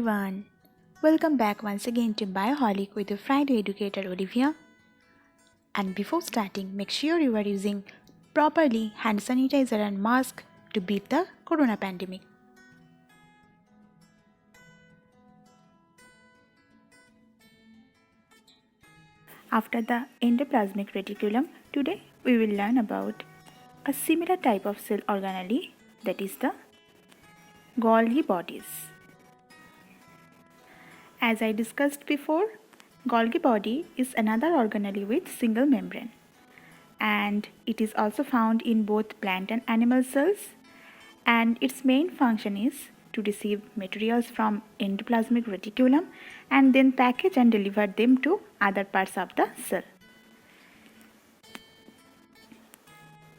everyone. Welcome back once again to Bioholic with your Friday educator Olivia. And before starting, make sure you are using properly hand sanitizer and mask to beat the corona pandemic. After the endoplasmic reticulum, today we will learn about a similar type of cell organelle, that is the Golgi bodies. As I discussed before, Golgi body is another organelle with single membrane, and it is also found in both plant and animal cells, and its main function is to receive materials from endoplasmic reticulum and then package and deliver them to other parts of the cell.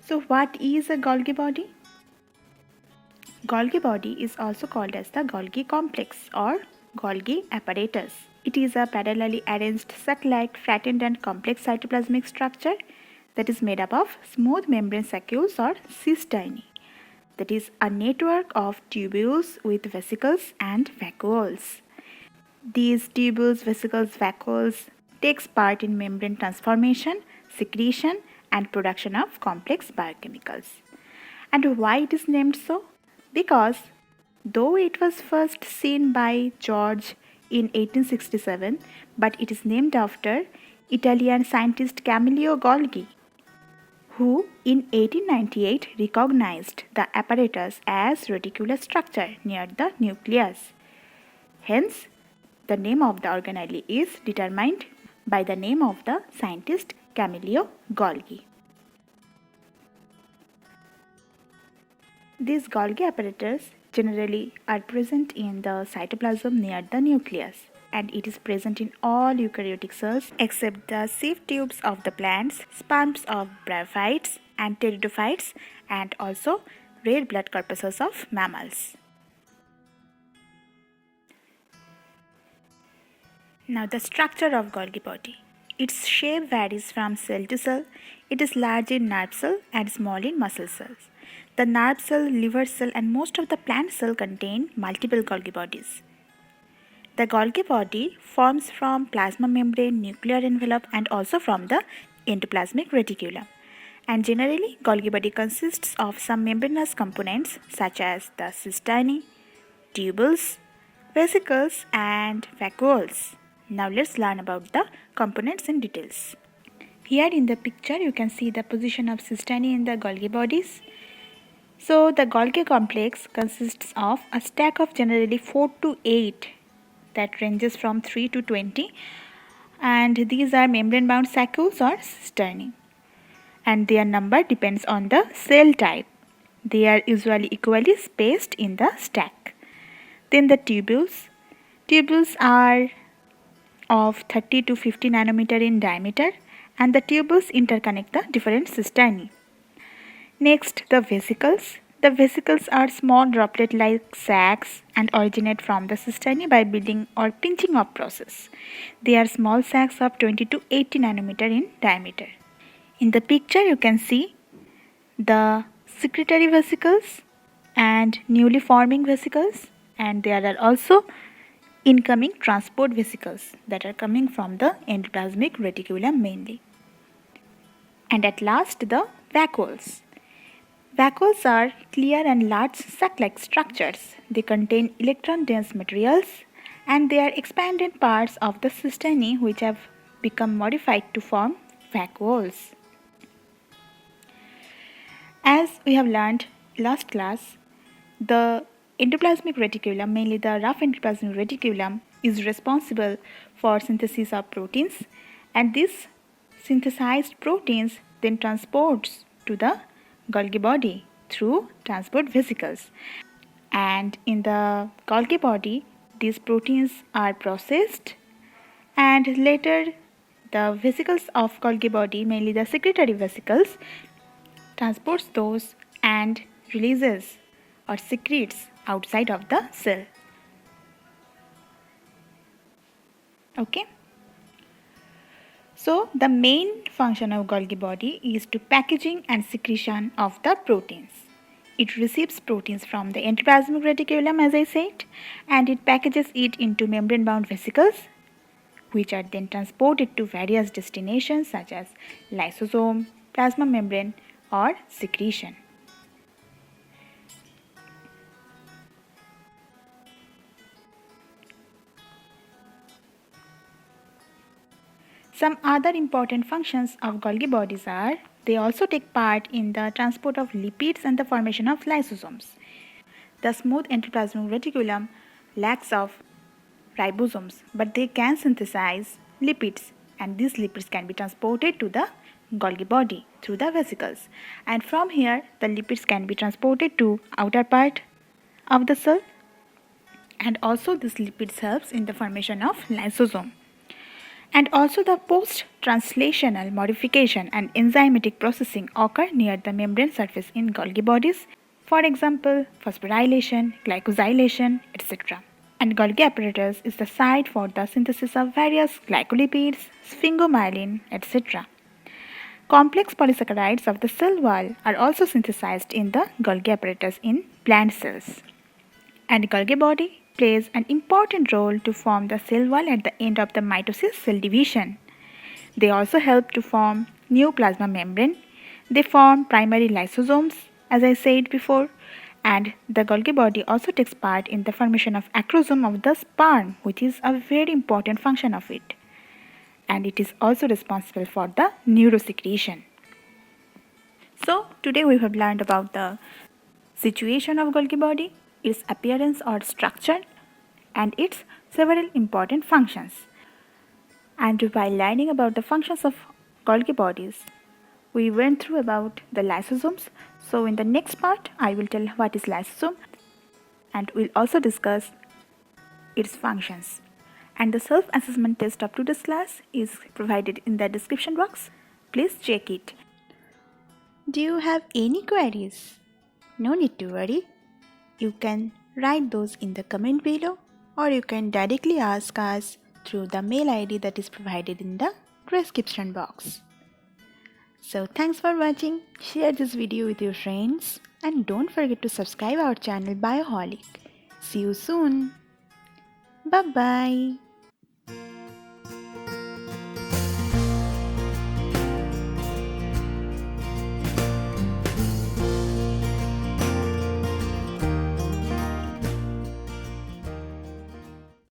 So what is a Golgi body? Golgi body is also called as the Golgi complex or Golgi apparatus. It is a parallelly arranged sac-like, flattened and complex cytoplasmic structure that is made up of smooth membrane sacules or cisternae. That is a network of tubules with vesicles and vacuoles. These tubules, vesicles, vacuoles takes part in membrane transformation, secretion and production of complex biochemicals. And why it is named so? Because though it was first seen by George in 1867, but it is named after Italian scientist Camillo Golgi, who in 1898 recognized the apparatus as reticular structure near the nucleus. Hence, the name of the organelle is determined by the name of the scientist Camillo Golgi. These Golgi apparatus generally are present in the cytoplasm near the nucleus, and it is present in all eukaryotic cells except the sieve tubes of the plants, sperms of bryophytes and pteridophytes, and also red blood corpuscles of mammals. Now the structure of Golgi body. Its shape varies from cell to cell. It is large in nerve cell and small in muscle cells. The nerve cell, liver cell and most of the plant cell contain multiple Golgi bodies. The Golgi body forms from plasma membrane, nuclear envelope and also from the endoplasmic reticulum. And generally, Golgi body consists of some membranous components such as the cisternae, tubules, vesicles and vacuoles. Now let's learn about the components in details. Here in the picture you can see the position of cisternae in the Golgi bodies. So the Golgi complex consists of a stack of generally 4 to 8 that ranges from 3 to 20, and these are membrane bound sacules or cisternae, and their number depends on the cell type. They are usually equally spaced in the stack. Then the tubules. Tubules are of 30 to 50 nanometer in diameter, and the tubules interconnect the different cisternae. Next, the vesicles. The vesicles are small droplet-like sacs and originate from the cisternae by building or pinching off process. They are small sacs of 20 to 80 nanometer in diameter. In the picture you can see the secretory vesicles and newly forming vesicles, and there are also incoming transport vesicles that are coming from the endoplasmic reticulum mainly. And at last, the vacuoles. Vacuoles are clear and large sac-like structures. They contain electron-dense materials and they are expanded parts of the cisternae which have become modified to form vacuoles. As we have learned last class, the endoplasmic reticulum, mainly the rough endoplasmic reticulum, is responsible for synthesis of proteins, and these synthesized proteins then transports to the Golgi body through transport vesicles. And in the Golgi body, these proteins are processed, and later the vesicles of Golgi body, mainly the secretory vesicles, transports those and releases or secretes outside of the cell. Okay. So the main function of Golgi body is to packaging and secretion of the proteins. It receives proteins from the endoplasmic reticulum, as I said, and it packages it into membrane-bound vesicles, which are then transported to various destinations such as lysosome, plasma membrane, or secretion. Some other important functions of Golgi bodies are they also take part in the transport of lipids and the formation of lysosomes. The smooth endoplasmic reticulum lacks of ribosomes, but they can synthesize lipids, and these lipids can be transported to the Golgi body through the vesicles, and from here the lipids can be transported to outer part of the cell, and also this lipids helps in the formation of lysosome. And also the post-translational modification and enzymatic processing occur near the membrane surface in Golgi bodies, for example phosphorylation, glycosylation, etc. And Golgi apparatus is the site for the synthesis of various glycolipids, sphingomyelin, etc. Complex polysaccharides of the cell wall are also synthesized in the Golgi apparatus in plant cells. And Golgi body plays an important role to form the cell wall at the end of the mitosis cell division. They also help to form new plasma membrane. They form primary lysosomes, as I said before, and the Golgi body also takes part in the formation of acrosome of the sperm, which is a very important function of it. And it is also responsible for the neurosecretion. So today we have learned about the situation of Golgi body, its appearance or structure, and its several important functions. And while learning about the functions of Golgi bodies, we went through about the lysosomes. So in the next part, I will tell what is lysosome, and we'll also discuss its functions. And the self-assessment test of today's class is provided in the description box. Please check it. Do you have any queries? No need to worry. You can write those in the comment below, or you can directly ask us through the mail ID that is provided in the description box. So thanks for watching. Share this video with your friends and don't forget to subscribe our channel Bioholic. See you soon. Bye bye.